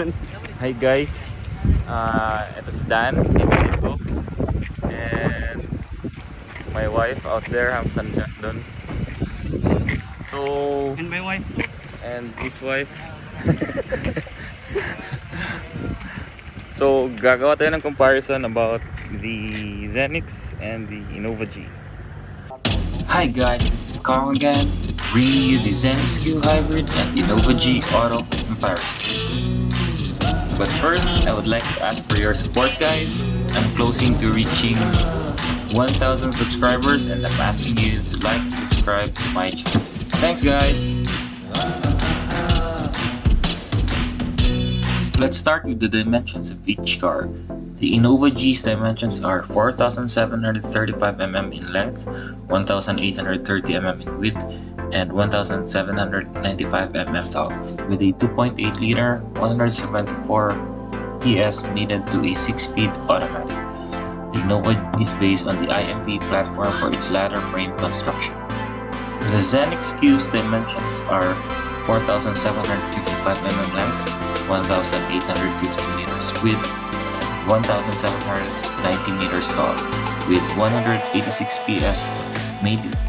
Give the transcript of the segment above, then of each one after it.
Hi guys, ito si Dan, kaibigan ko. And my wife out there, hamsan siya doon. So, And my wife too. and his wife. So, gagawa tayo ng comparison about the Zenix and the Innova G. Hi guys, this is Carl again, bringing you the Zenix Q Hybrid and Innova G Auto comparison. But first, I would like to ask for your support guys. I'm closing to reaching 1,000 subscribers and I'm asking you to like and subscribe to my channel. Thanks guys! Let's start with the dimensions of each car. The Innova G's dimensions are 4,735 mm in length, 1,830 mm in width, and 1,795 mm tall, with a 2.8 liter 174 PS mated to a 6-speed automatic. The Innova is based on the IMV platform for its ladder frame construction. The Zenix Q's dimensions are 4,755 mm length, 1,850 meters width, 1,790 meters tall, with 186 PS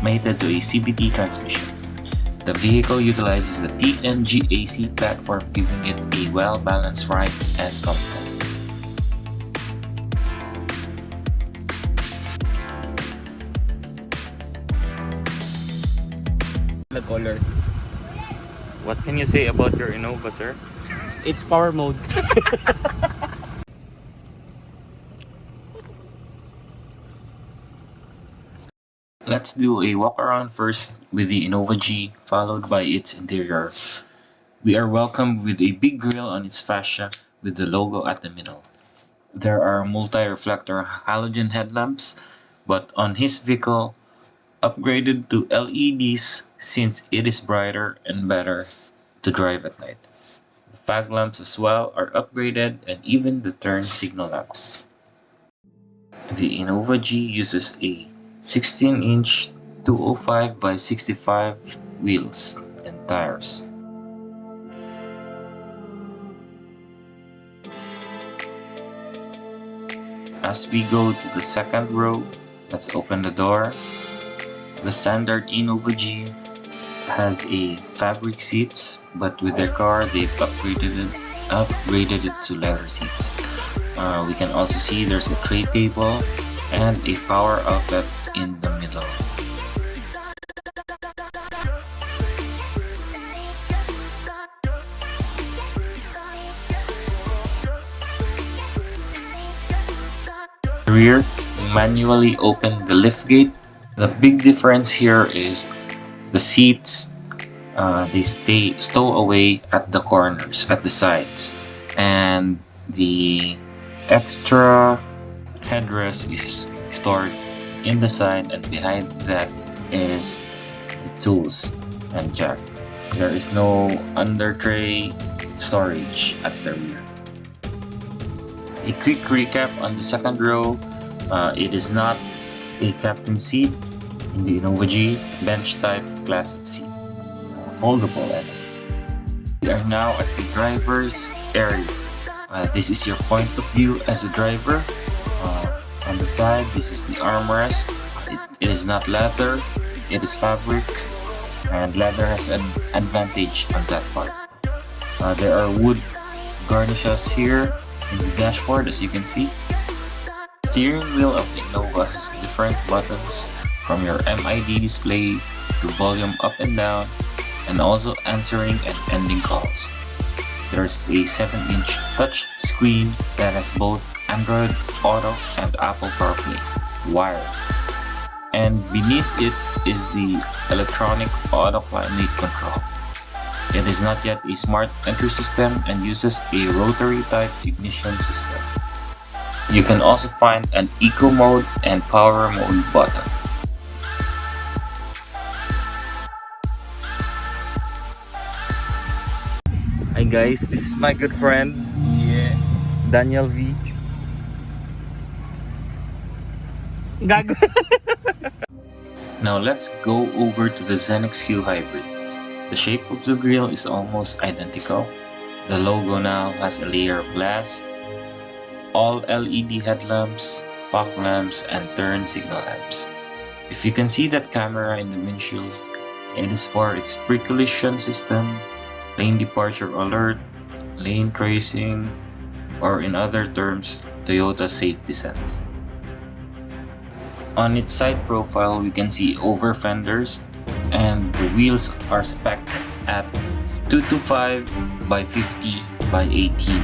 mated to a CVT transmission. The vehicle utilizes the TNGAC platform, giving it a well-balanced ride and comfort. The color. What can you say about your Innova, sir? It's power mode. Let's do a walk around first with the Innova G, followed by its interior. We are welcomed with a big grille on its fascia with the logo at the middle. There are multi-reflector halogen headlamps, but on his vehicle, upgraded to LEDs since it is brighter and better to drive at night. The fog lamps as well are upgraded, and even the turn signal lamps. The Innova G uses a 16-inch 205 by 65 wheels and tires. As we go to the second row, let's open the door. The standard Innova G has a fabric seats, but with their car they've upgraded it to leather seats. We can also see there's a tray table and a power outlet in the middle. Rear, manually open the lift gate. The big difference here is the seats, they stay stow away at the corners, at the sides, and the extra headrest is stored in the side, and behind that is the tools and jack. There is no under tray storage at the rear. A quick recap on the second row. It is not a captain seat in the Innova G, bench type class of seat, foldable. We are now at the driver's area. This is your point of view as a driver. On the side, this is the armrest. It is not leather, it is fabric, and leather has an advantage on that part. There are wood garnishes here in the dashboard, as you can see. The steering wheel of the Innova has different buttons, from your MID display to volume up and down, and also answering and ending calls. There's a 7-inch touch screen that has both Android Auto and Apple CarPlay wired. And beneath it is the electronic auto climate control. It is not yet a smart entry system and uses a rotary type ignition system. You can also find an eco mode and power mode button. Hi guys, this is my good friend, Daniel V. Gago. Now let's go over to the Zenix Q Hybrid. The shape of the grille is almost identical. The logo now has a layer of glass, all LED headlamps, fog lamps, and turn signal lamps. If you can see that camera in the windshield, it is for its pre-collision system, lane departure alert, lane tracing, or in other terms, Toyota safety sense. On its side profile, we can see over fenders, and the wheels are spec'd at 225 by 50 by 18.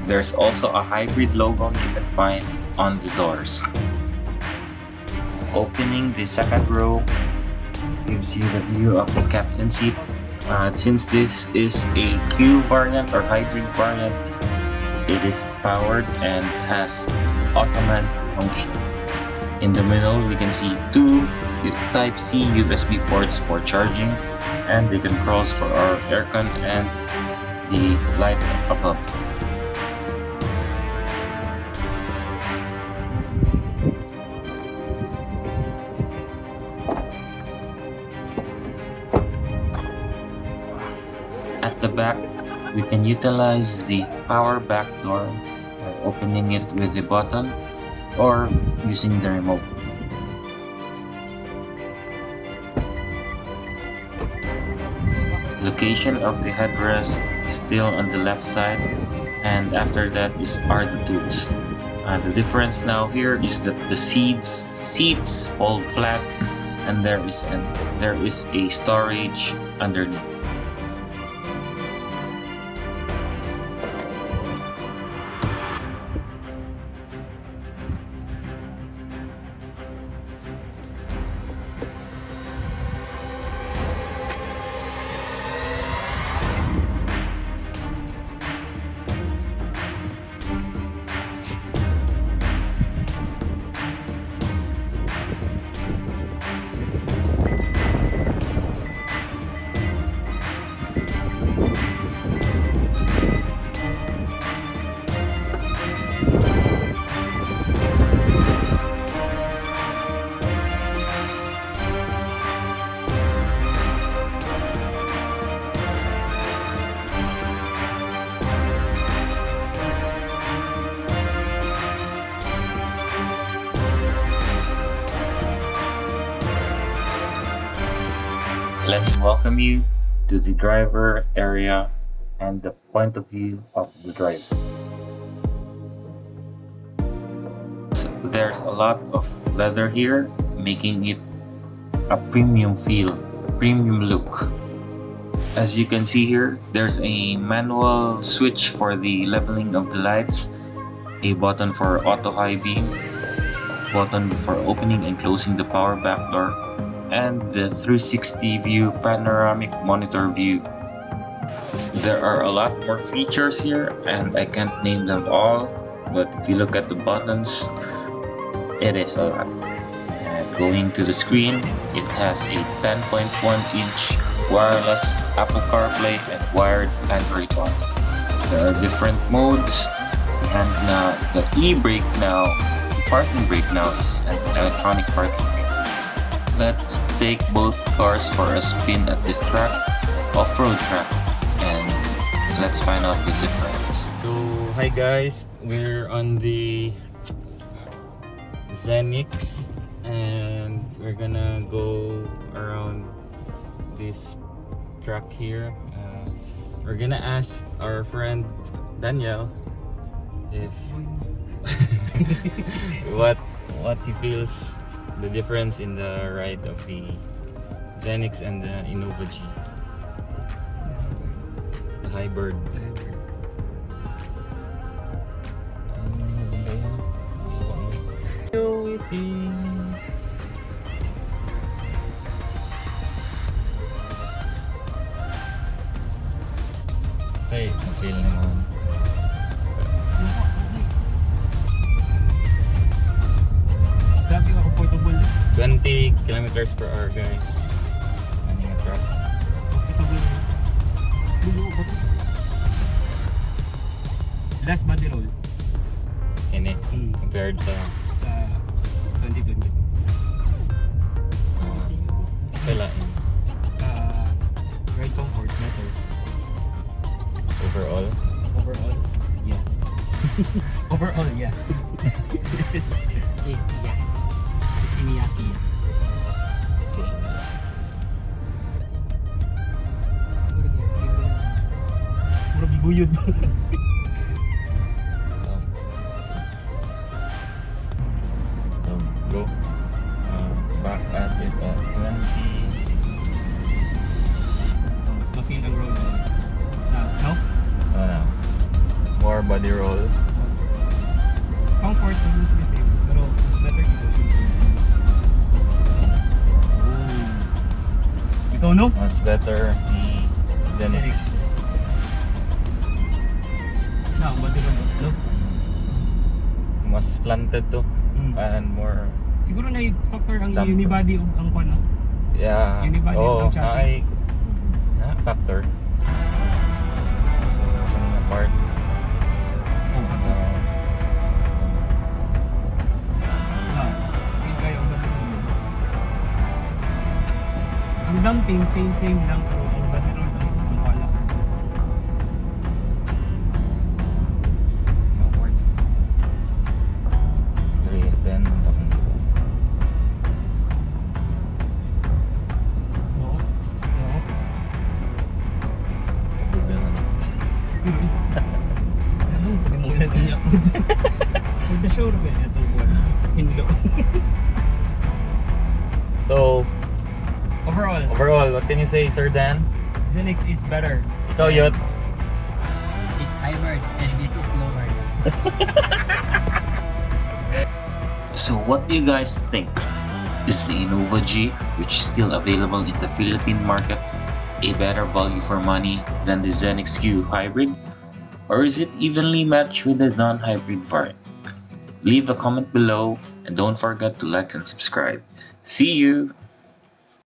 There's also a hybrid logo you can find on the doors. Opening the second row gives you the view of the captain seat. Since this is a Q variant or hybrid variant, it is powered and has automatic function. In the middle, we can see two Type-C USB ports for charging, and the controls for our aircon and the light above. At the back, we can utilize the power back door by opening it with the button or using the remote. Location of the headrest is still on the left side, and after that are the tools. The difference now here is that the seats fold flat, and there is a storage underneath. Let's welcome you to the driver area and the point of view of the driver. There's a lot of leather here, making it a premium feel, premium look. As you can see here, there's a manual switch for the leveling of the lights, a button for auto high beam, button for opening and closing the power back door, and the 360 view panoramic monitor view. There are a lot more features here and I can't name them all, but if you look at the buttons, it is a lot. And going to the screen, it has a 10.1-inch wireless Apple CarPlay and wired Android Auto. There are different modes, and now the e-brake now, parking brake now is an electronic parking brake. Let's take both cars for a spin at this track, off-road track, and let's find out the difference. So, hi guys, we're on the Zenix and we're gonna go around this track here. We're gonna ask our friend Daniel if what he feels the difference in the ride of the Zenix and the Innova G, the hybrid. Okay, feel naman. Grabe ako portable. 20 kilometers per hour guys. Ano yung truck? Portable. Last body roll Ini, compared sa sa 2020. kailan. Right comfort better. Overall. Overall, yeah. Overall, yeah. Yes, yeah. Siniyaki. Same. Puro biguyod. So go. Back at it at 20. Mas ma-feel ang road. No? Ano? More body roll. Comfort is usually same. Pero mas better dito. Ikaw no? Mas better si Zenix. No, body roll. No? Mas planted to. And more, Siguro na yung factor ang Damper. unibody o ang kwan, no? yeah. Unibody ang chassis. Factor. So, kanina part. Feel kayo ang body roll. Ang dumping, same lang pero ang body roll ang wala. Comforts. 310. Oo. Oo. Ano? Pwede mo ulan niya. For the sure ba? Itong buwan. Hinlo. So, Overall, what can you say, Sir Dan? Zenix is better. Ikaw, Yot? It's hybrid and this is lower. So what do you guys think? Is the Innova G, which is still available in the Philippine market, a better value for money than the Zenix Q hybrid? Or is it evenly matched with the non-hybrid variant? Leave a comment below and don't forget to like and subscribe. See you!